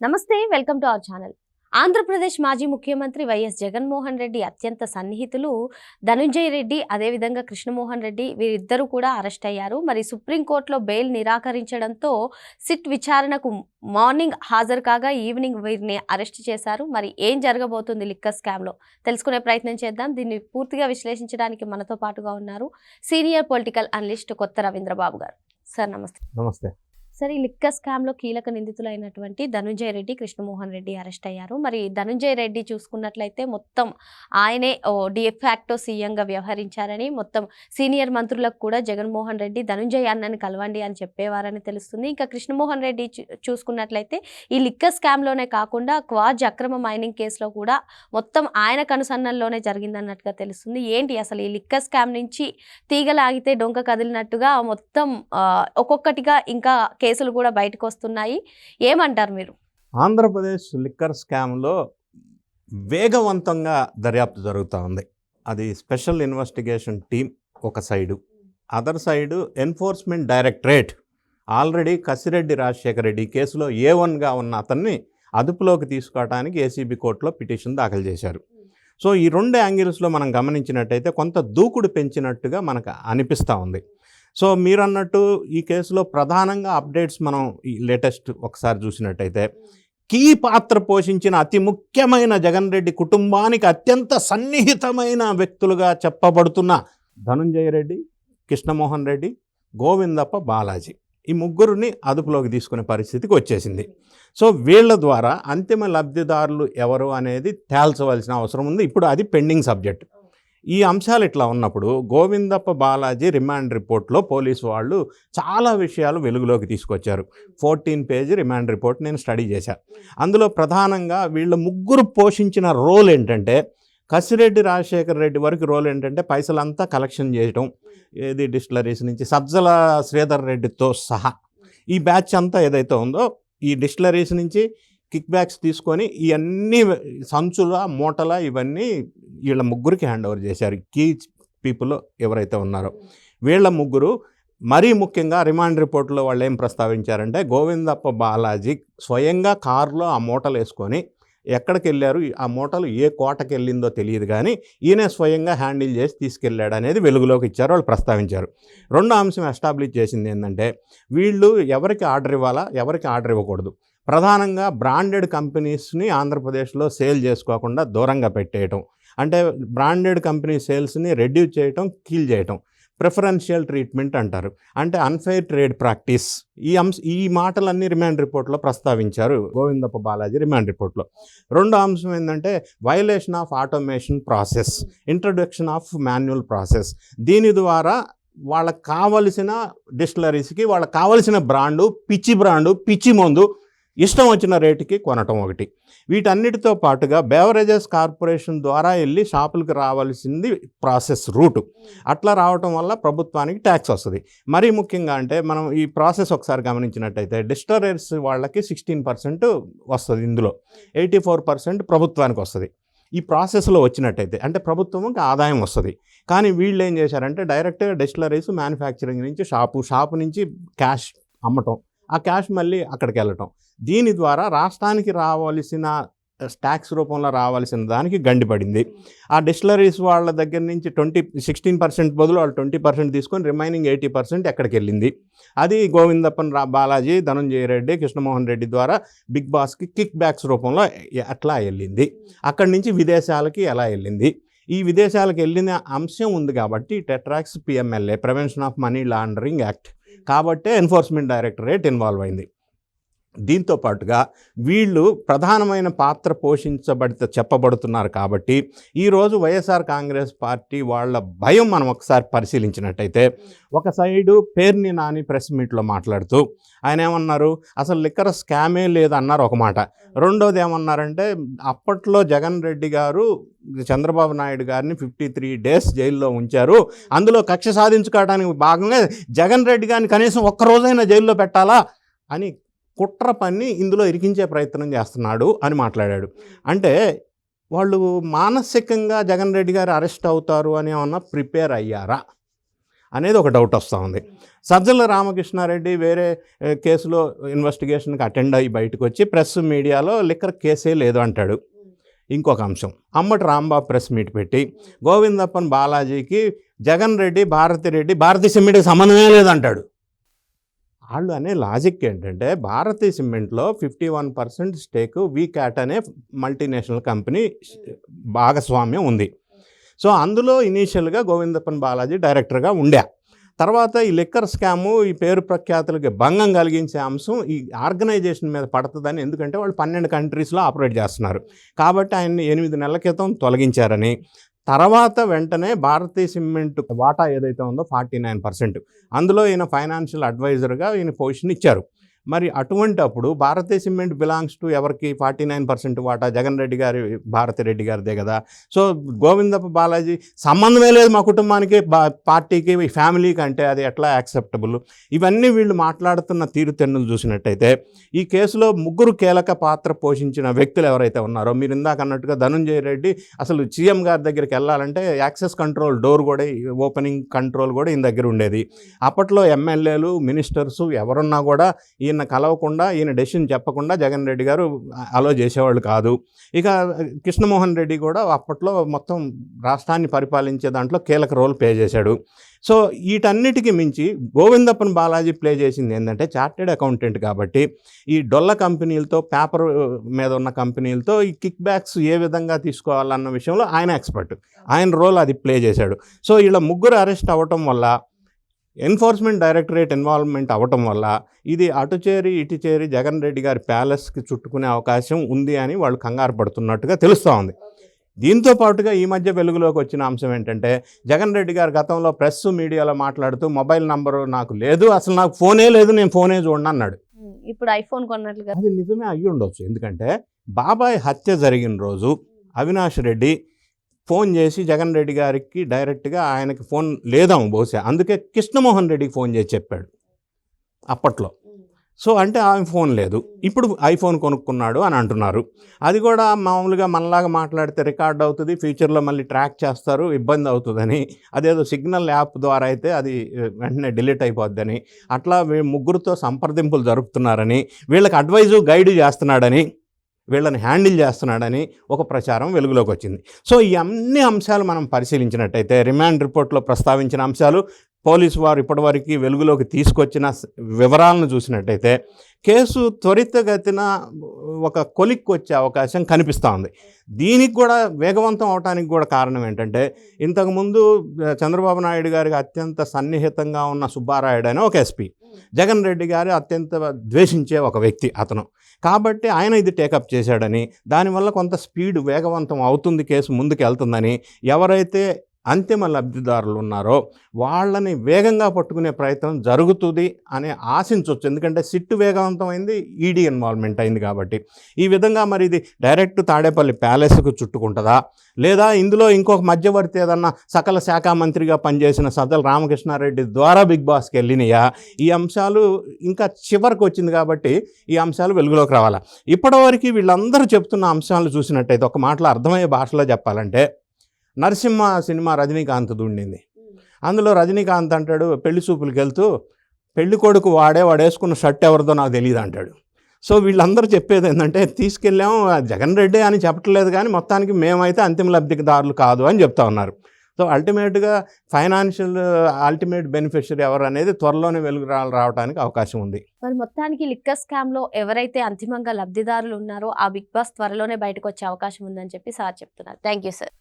నమస్తే, welcome to our channel. Andhra Pradesh మాజీ ముఖ్యమంత్రి వైఎస్ జగన్మోహన్ రెడ్డి అత్యంత సన్నిహితులు ధనుంజయ రెడ్డి, అదేవిధంగా కృష్ణమోహన్ రెడ్డి వీరిద్దరూ కూడా అరెస్ట్ అయ్యారు. మరి సుప్రీంకోర్టులో బెయిల్ నిరాకరించడంతో సిట్ విచారణకు మార్నింగ్ హాజరు కాగా ఈవినింగ్ వీరిని అరెస్ట్ చేశారు. మరి ఏం జరగబోతుంది లిక్కర్ స్కామ్లో తెలుసుకునే ప్రయత్నం చేద్దాం. దీన్ని పూర్తిగా విశ్లేషించడానికి మనతో పాటుగా ఉన్నారు సీనియర్ పొలిటికల్ అనలిస్ట్ కొత్త రవీంద్రబాబు గారు. సార్ నమస్తే. నమస్తే. సరే, ఈ లిక్కర్ స్కామ్లో కీలక నిందితులైనటువంటి ధనుంజయ రెడ్డి, కృష్ణమోహన్ రెడ్డి అరెస్ట్ అయ్యారు. మరి ధనుంజయ రెడ్డి చూసుకున్నట్లయితే మొత్తం ఆయనే డిఫాక్టో సీఎంగా వ్యవహరించారని, మొత్తం సీనియర్ మంత్రులకు కూడా జగన్మోహన్ రెడ్డి ధనుంజయ అన్నని కలవండి అని చెప్పేవారని తెలుస్తుంది. ఇంకా కృష్ణమోహన్ రెడ్డి చూసుకున్నట్లయితే ఈ లిక్కర్ స్కామ్లోనే కాకుండా క్వాజ్ అక్రమ మైనింగ్ కేసులో కూడా మొత్తం ఆయన కనుసన్నల్లోనే జరిగిందన్నట్టుగా తెలుస్తుంది. ఏంటి అసలు ఈ లిక్కర్ స్కామ్ నుంచి తీగలాగితే డొంక కదిలినట్టుగా మొత్తం ఒక్కొక్కటిగా ఇంకా కేసులు కూడా బయటకు వస్తున్నాయి. ఏమంటారు మీరు? ఆంధ్రప్రదేశ్ లిక్కర్ స్కామ్లో వేగవంతంగా దర్యాప్తు జరుగుతూ ఉంది. అది స్పెషల్ ఇన్వెస్టిగేషన్ టీం ఒక side, other side enforcement directorate already Kasireddy Rajasekhara Reddy కేసులో A1గా ఉన్న అతన్ని అదుపులోకి తీసుకోవడానికి ఏసీబీ కోర్టులో పిటిషన్ దాఖలు చేశారు. సో ఈ రెండు యాంగిల్స్లో మనం గమనించినట్టయితే కొంత దూకుడు పెంచినట్టుగా మనకు అనిపిస్తూ ఉంది. సో మీరు అన్నట్టు ఈ కేసులో ప్రధానంగా అప్డేట్స్ మనం ఈ లేటెస్ట్ ఒకసారి చూసినట్టయితే కీ పాత్ర పోషించిన అతి ముఖ్యమైన జగన్ రెడ్డి కుటుంబానికి అత్యంత సన్నిహితమైన వ్యక్తులుగా చెప్పబడుతున్న ధనుంజయ రెడ్డి, కృష్ణమోహన్ రెడ్డి, గోవిందప్ప బాలాజీ ఈ ముగ్గురిని అదుపులోకి తీసుకునే పరిస్థితికి వచ్చేసింది. సో వీళ్ళ ద్వారా అంతిమ లబ్ధిదారులు ఎవరు అనేది తేల్చవలసిన అవసరం ఉంది. ఇప్పుడు అది పెండింగ్ సబ్జెక్ట్. ఈ అంశాలు ఇట్లా ఉన్నప్పుడు గోవిందప్ప బాలాజీ రిమాండ్ రిపోర్ట్లో పోలీసు వాళ్ళు చాలా విషయాలు వెలుగులోకి తీసుకొచ్చారు. 14 పేజీ రిమాండ్ రిపోర్ట్ నేను స్టడీ చేశాను. అందులో ప్రధానంగా వీళ్ళ ముగ్గురు పోషించిన రోల్ ఏంటంటే, కసిరెడ్డి రాజశేఖర రెడ్డి వరకు రోల్ ఏంటంటే పైసలంతా కలెక్షన్ చేయడం, ఏది డిస్టిలరీస్ నుంచి సజ్జల శ్రీధర్ రెడ్డితో సహా ఈ బ్యాచ్ అంతా ఏదైతే ఉందో ఈ డిస్టిలరీస్ నుంచి కిక్ బ్యాక్స్ తీసుకొని ఇవన్నీ సంచుల మూటల ఇవన్నీ వీళ్ళ ముగ్గురికి హ్యాండ్ ఓవర్ చేశారు. కీ పీపుల్ ఎవరైతే ఉన్నారో వీళ్ళ ముగ్గురు. మరీ ముఖ్యంగా రిమాండ్ రిపోర్ట్లో వాళ్ళు ఏం ప్రస్తావించారంటే, గోవిందప్ప బాలాజీ స్వయంగా కారులో ఆ మూటలు వేసుకొని ఎక్కడికి వెళ్ళారు, ఆ మూటలు ఏ కోటకి వెళ్ళిందో తెలియదు, కానీ ఈయనే స్వయంగా హ్యాండిల్ చేసి తీసుకెళ్ళాడు అనేది వెలుగులోకి ఇచ్చారు, వాళ్ళు ప్రస్తావించారు. రెండో అంశం ఎస్టాబ్లిష్ చేసింది ఏంటంటే, వీళ్ళు ఎవరికి ఆర్డర్ ఇవ్వాలా, ఎవరికి ఆర్డర్ ఇవ్వకూడదు. ప్రధానంగా బ్రాండెడ్ కంపెనీస్ని ఆంధ్రప్రదేశ్లో సేల్ చేసుకోకుండా దూరంగా పెట్టేయటం, అంటే బ్రాండెడ్ కంపెనీ సేల్స్ని రెడ్యూస్ చేయటం, కీల్ చేయటం, ప్రిఫరెన్షియల్ ట్రీట్మెంట్ అంటారు, అంటే అన్ఫెయిర్ ట్రేడ్ ప్రాక్టీస్. ఈ మాటలన్నీ రిమాండ్ రిపోర్ట్లో ప్రస్తావించారు గోవిందప్ప బాలాజీ రిమాండ్ రిపోర్ట్లో. రెండో అంశం ఏంటంటే violation of automation process, introduction of manual process. దీని ద్వారా వాళ్ళకి కావలసిన డిస్టిలరీస్కి వాళ్ళకి కావలసిన బ్రాండు, పిచ్చి మందు ఇష్టం వచ్చిన రేటుకి కొనటం ఒకటి. వీటన్నిటితో పాటుగా బెవరేజెస్ కార్పొరేషన్ ద్వారా వెళ్ళి షాపులకు రావాల్సింది ప్రాసెస్ రూటు. అట్లా రావటం వల్ల ప్రభుత్వానికి ట్యాక్స్ వస్తుంది. మరీ ముఖ్యంగా అంటే మనం ఈ ప్రాసెస్ ఒకసారి గమనించినట్టయితే డిస్టిలరీస్ వాళ్ళకి 16% వస్తుంది, ఇందులో 84% ప్రభుత్వానికి వస్తుంది. ఈ ప్రాసెస్లో వచ్చినట్టయితే అంటే ప్రభుత్వంకి ఆదాయం వస్తుంది. కానీ వీళ్ళు ఏం చేశారంటే డైరెక్ట్గా డిస్టిలరీస్ మ్యానుఫ్యాక్చరింగ్ నుంచి షాపు నుంచి క్యాష్ అమ్మటం, ఆ క్యాష్ మళ్ళీ అక్కడికి వెళ్ళటం. దీని ద్వారా రాష్ట్రానికి రావాల్సిన ట్యాక్స్ రూపంలో రావాల్సిన దానికి గండిపడింది. ఆ డిస్టిలరీస్ వాళ్ళ దగ్గర నుంచి 16% బదులు వాళ్ళు 20% తీసుకొని రిమైనింగ్ 80% ఎక్కడికి వెళ్ళింది. అది గోవిందప్పన్ బాలాజీ, ధనుంజయ రెడ్డి, కృష్ణమోహన్ రెడ్డి ద్వారా బిగ్ బాస్కి కిక్ బ్యాక్స్ రూపంలో అట్లా వెళ్ళింది. అక్కడి నుంచి విదేశాలకి ఎలా వెళ్ళింది, ఈ విదేశాలకు వెళ్ళిన అంశం ఉంది కాబట్టి టెట్రాక్స్ PMLA, prevention of money laundering act, కాబట్టే ఎన్ఫోర్స్మెంట్ డైరెక్టరేట్ ఇన్వాల్వ్ అయింది. దీంతో పాటుగా వీళ్ళు ప్రధానమైన పాత్ర చెప్పబడుతున్నారు కాబట్టి ఈరోజు వైఎస్ఆర్ కాంగ్రెస్ పార్టీ వాళ్ళ భయం మనం ఒకసారి పరిశీలించినట్టయితే, ఒక సైడు పేర్ని నాని ప్రెస్ మీట్లో మాట్లాడుతూ ఆయన ఏమన్నారు, అసలు లిక్కర్ స్కామే లేదన్నారు ఒక మాట. రెండోది ఏమన్నారంటే, అప్పట్లో జగన్ రెడ్డి గారు చంద్రబాబు నాయుడు గారిని 53 days జైల్లో ఉంచారు, అందులో కక్ష సాధించుకోవడానికి భాగంగా జగన్ రెడ్డి గారిని కనీసం ఒక్కరోజైనా జైల్లో పెట్టాలా అని కుట్ర పన్ని ఇందులో ఇరికించే ప్రయత్నం చేస్తున్నాడు అని మాట్లాడాడు. అంటే వాళ్ళు మానసికంగా జగన్ రెడ్డి గారు అరెస్ట్ అవుతారు అని ఏమన్నా ప్రిపేర్ అయ్యారా అనేది ఒక డౌట్ వస్తూ ఉంది. సజ్జల రామకృష్ణారెడ్డి వేరే కేసులో ఇన్వెస్టిగేషన్కి అటెండ్ అయ్యి బయటకు వచ్చి ప్రెస్ మీడియాలో లిక్కర్ కేసే లేదు అంటాడు. ఇంకొక అంశం, అమ్మటి రాంబాబు ప్రెస్ మీట్ పెట్టి గోవిందప్పన్ బాలాజీకి జగన్ రెడ్డి భారతీ సిమెంట్కి సంబంధమే లేదంటాడు. వాళ్ళు అనే లాజిక్ ఏంటంటే భారతీ సిమెంట్లో 51% స్టేక్ వీక్యాట్ అనే మల్టీనేషనల్ కంపెనీ భాగస్వామ్యం ఉంది. సో అందులో ఇనీషియల్గా గోవిందప్పన్ బాలాజీ డైరెక్టర్గా ఉండే. తర్వాత ఈ లిక్కర్ స్కాము, ఈ పేరు ప్రఖ్యాతులకి భంగం కలిగించే అంశం ఈ ఆర్గనైజేషన్ మీద పడుతుందని, ఎందుకంటే వాళ్ళు 12 కంట్రీస్లో ఆపరేట్ చేస్తున్నారు కాబట్టి ఆయన్ని 8 నెలల క్రితం తొలగించారని, తర్వాత వెంటనే భారతీ సిమెంట్ వాటా ఏదైతే ఉందో 49%, అందులో ఈయన ఫైనాన్షియల్ అడ్వైజర్గా ఈయన పొజిషన్ ఇచ్చారు. మరి అటువంటి అప్పుడు భారతీ సిమెంట్ బిలాంగ్స్ టు ఎవరికి? 49% వాటా జగన్ రెడ్డి గారి, భారతి రెడ్డి గారిదే కదా. సో గోవిందప్ప బాలాజీ సంబంధమే లేదు మా కుటుంబానికి, పార్టీకి, ఫ్యామిలీకి అంటే అది ఎట్లా యాక్సెప్టబుల్? ఇవన్నీ వీళ్ళు మాట్లాడుతున్న తీరుతెన్నులు చూసినట్టయితే ఈ కేసులో 3 కీలక పాత్ర పోషించిన వ్యక్తులు ఎవరైతే ఉన్నారో, మీరు ఇందాక అన్నట్టుగా ధనుంజయ రెడ్డి అసలు సీఎం గారి దగ్గరికి వెళ్ళాలంటే యాక్సెస్ కంట్రోల్ డోర్ కూడా, ఓపెనింగ్ కంట్రోల్ కూడా ఈయన దగ్గర ఉండేది. అప్పట్లో ఎమ్మెల్యేలు, మినిస్టర్స్ ఎవరున్నా కూడా ఈయన కలవకుండా, ఈయన డెసిషన్ చెప్పకుండా జగన్ రెడ్డి గారు అలో చేసేవాళ్ళు కాదు. ఇక కృష్ణమోహన్ రెడ్డి కూడా అప్పట్లో మొత్తం రాష్ట్రాన్ని పరిపాలించే దాంట్లో కీలక రోల్ ప్లే చేశాడు. సో వీటన్నిటికీ మించి గోవిందప్పన్ బాలాజీ ప్లే చేసింది ఏంటంటే చార్టెడ్ అకౌంటెంట్ కాబట్టి ఈ డొల్ల కంపెనీలతో, పేపర్ మీద ఉన్న కంపెనీలతో ఈ కిక్ బ్యాక్స్ ఏ విధంగా తీసుకోవాలన్న విషయంలో ఆయన ఎక్స్పర్ట్. ఆయన రోల్ అది ప్లే చేశాడు. సో వీళ్ళ 3 అరెస్ట్ అవ్వటం వల్ల, ఎన్ఫోర్స్మెంట్ డైరెక్టరేట్ ఇన్వాల్వ్మెంట్ అవ్వటం వల్ల ఇది అటు చేరి ఇటు చేరి జగన్ రెడ్డి గారి ప్యాలెస్కి చుట్టుకునే అవకాశం ఉంది అని వాళ్ళు కంగారు పడుతున్నట్టుగా తెలుస్తూ ఉంది. దీంతో పాటుగా ఈ మధ్య వెలుగులోకి వచ్చిన అంశం ఏంటంటే, జగన్ రెడ్డి గారు గతంలో ప్రెస్ మీడియాలో మాట్లాడుతూ మొబైల్ నంబరు నాకు లేదు, అసలు నాకు ఫోనే లేదు, నేను ఫోనే చూడను అన్నాడు. ఇప్పుడు ఐఫోన్ కొన్నట్లుగా అది నిజమే అయ్యి ఉండొచ్చు. ఎందుకంటే బాబాయ్ హత్య జరిగిన రోజు అవినాష్ రెడ్డి ఫోన్ చేసి జగన్ రెడ్డి గారికి డైరెక్ట్గా, ఆయనకి ఫోన్ లేదాము బహుశా, అందుకే కృష్ణమోహన్ రెడ్డికి ఫోన్ చేసి చెప్పాడు అప్పట్లో. సో అంటే ఆమె ఫోన్ లేదు, ఇప్పుడు ఐఫోన్ కొనుక్కున్నాడు అని అంటున్నారు. అది కూడా మామూలుగా మనలాగా మాట్లాడితే రికార్డ్ అవుతుంది, ఫ్యూచర్లో మళ్ళీ ట్రాక్ చేస్తారు, ఇబ్బంది అవుతుందని, అదేదో సిగ్నల్ యాప్ ద్వారా అయితే అది వెంటనే డిలీట్ అయిపోద్దని, అట్లా 3 సంప్రదింపులు జరుపుతున్నారని, వీళ్ళకి అడ్వైజు గైడ్ చేస్తున్నాడని, వీళ్ళని హ్యాండిల్ చేస్తున్నాడని ఒక ప్రచారం వెలుగులోకి వచ్చింది. సో ఈ అన్ని అంశాలు మనం పరిశీలించినట్టయితే, రిమాండ్ రిపోర్ట్లో ప్రస్తావించిన అంశాలు, పోలీసు వారు ఇప్పటివరకు వెలుగులోకి తీసుకొచ్చిన వివరాలను చూసినట్టయితే కేసు త్వరితగతిన ఒక కొలిక్కి వచ్చే అవకాశం కనిపిస్తూ ఉంది. దీనికి కూడా వేగవంతం అవడానికి కూడా కారణం ఏంటంటే, ఇంతకుముందు చంద్రబాబు నాయుడు గారికి అత్యంత సన్నిహితంగా ఉన్న సుబ్బారాయుడు అని ఒక ఎస్పీ, జగన్ రెడ్డి గారు అత్యంత ద్వేషించే ఒక వ్యక్తి అతను. కాబట్టి ఆయన ఇది టేకప్ చేశాడని, దానివల్ల కొంత స్పీడ్ వేగవంతం అవుతుంది, కేసు ముందుకు వెళ్తుందని, ఎవరైతే అంతిమ లబ్ధిదారులు ఉన్నారో వాళ్ళని వేగంగా పట్టుకునే ప్రయత్నం జరుగుతుంది అని ఆశించవచ్చు. ఎందుకంటే సిట్టు వేగవంతమైంది, ఈడీ ఇన్వాల్వ్మెంట్ అయింది కాబట్టి. ఈ విధంగా మరి ఇది డైరెక్ట్ తాడేపల్లి ప్యాలెస్కు చుట్టుకుంటుందా, లేదా ఇందులో ఇంకొక మధ్యవర్తి ఏదన్నా సకల శాఖ మంత్రిగా పనిచేసిన సజ్జల రామకృష్ణారెడ్డి ద్వారా బిగ్ బాస్కి వెళ్ళినాయా? ఈ అంశాలు ఇంకా చివరికి వచ్చింది కాబట్టి ఈ అంశాలు వెలుగులోకి రావాలా. ఇప్పటివరకు వీళ్ళందరూ చెప్తున్న అంశాలు చూసినట్టయితే, ఒక మాటలో అర్థమయ్యే భాషలో చెప్పాలంటే, నరసింహ సినిమా రజనీకాంత్ ఉండింది. అందులో రజనీకాంత్ అంటాడు, పెళ్లి చూపులకు వెళ్తూ, పెళ్లి కొడుకు వాడు వేసుకున్న షర్ట్ ఎవరిదో నాకు తెలియదు అంటాడు. సో వీళ్ళందరూ చెప్పేది ఏంటంటే, తీసుకెళ్ళాము జగన్ రెడ్డి అని చెప్పట్లేదు కానీ మొత్తానికి మేమైతే అంతిమ లబ్ధిదారులు కాదు అని చెప్తా ఉన్నారు. సో అల్టిమేట్గా ఫైనాన్షియల్ అల్టిమేట్ బెనిఫిషరీ ఎవరు అనేది త్వరలోనే వెలుగు రావడానికి అవకాశం ఉంది. మరి మొత్తానికి లిక్కర్ స్కామ్లో ఎవరైతే అంతిమంగా లబ్ధిదారులు ఉన్నారో ఆ బిగ్ బాస్ త్వరలోనే బయటకు వచ్చే అవకాశం ఉందని చెప్పి సార్ చెప్తున్నారు. Thank you sir.